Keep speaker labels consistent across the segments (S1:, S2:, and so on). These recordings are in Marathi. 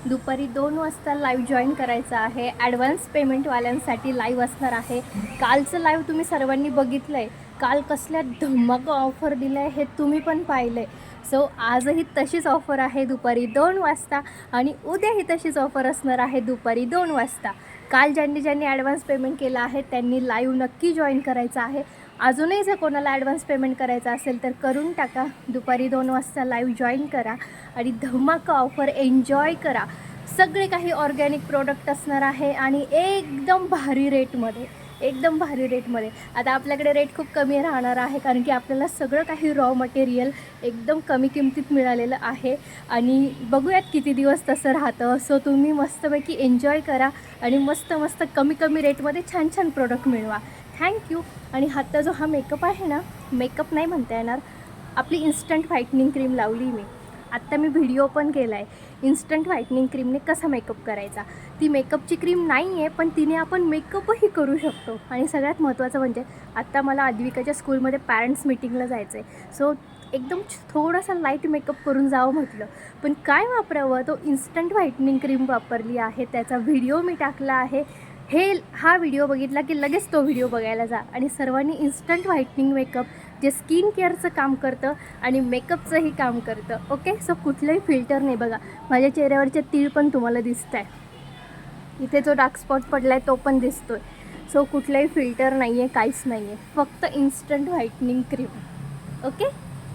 S1: दुपारी 2 वाजता लाईव्ह जॉईन करायचं आहे. ॲडव्हान्स पेमेंटवाल्यांसाठी लाईव्ह असणार आहे. कालचं लाईव्ह तुम्ही सर्वांनी बघितलं आहे. काल कसल्या धमाका ऑफर दिल्या आहे हे तुम्ही पण पाहिलं आहे. सो आजही तशीच ऑफर आहे दुपारी 2 वाजता आणि उद्याही तशीच ऑफर असणार आहे दुपारी 2 वाजता. काल ज्यांनी ॲडव्हान्स पेमेंट केलं आहे त्यांनी लाईव्ह नक्की जॉईन करायचं आहे. अजूनही जर कोणाला ॲडव्हान्स पेमेंट करायचं असेल तर करून टाका. दुपारी 2 वाजता लाईव्ह जॉईन करा आणि धमाका ऑफर एन्जॉय करा. सगळे काही ऑर्गॅनिक प्रोडक्ट असणार आहे आणि एकदम भारी रेटमध्ये. आता आपल्याकडे रेट खूप कमी राहणार आहे कारण की आपल्याला सगळं काही रॉ मटेरियल एकदम कमी किमतीत मिळालेलं आहे आणि बघूयात किती दिवस तसं राहतं. सो तुम्ही मस्तपैकी एन्जॉय करा आणि मस्त कमी रेटमध्ये छान प्रोडक्ट मिळवा. थँक्यू. आणि हातचा जो हा मेकअप आहे ना, मेकअप नाही म्हणता येणार, आपली इन्स्टंट व्हाईटनिंग क्रीम लावली मी. आत्ता मी व्हिडिओ पण केला आहे इन्स्टंट व्हाईटनिंग क्रीमने कसा मेकअप करायचा. ती मेकअपची क्रीम नाही आहे पण तिने आपण मेकअपही करू शकतो. आणि सगळ्यात महत्त्वाचं म्हणजे आत्ता मला अद्विकाच्या स्कूलमध्ये पॅरेंट्स मीटिंगला जायचं आहे. सो एकदम थोडासा लाईट मेकअप करून जावं म्हटलं, पण काय वापरावं, तो इन्स्टंट व्हाईटनिंग क्रीम वापरली आहे. त्याचा व्हिडिओ मी टाकला आहे. हा व्हिडिओ बघितला की लगेच तो व्हिडिओ बघायला जा. आणि सर्वांनी इन्स्टंट व्हाईटनिंग मेकअप जे स्किन केअरचं काम करतं आणि मेकअपचंही काम करतं. ओके. सो कुठलंही फिल्टर नाही. बघा माझ्या चेहऱ्यावरचे तीळ पण तुम्हाला दिसत आहे. इथे जो डार्क स्पॉट पडला आहे तो पण दिसतो आहे. सो कुठलंही फिल्टर नाही आहे, काहीच नाही आहे, फक्त इन्स्टंट व्हाईटनिंग क्रीम. ओके.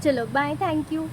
S1: चलो बाय. थँक्यू.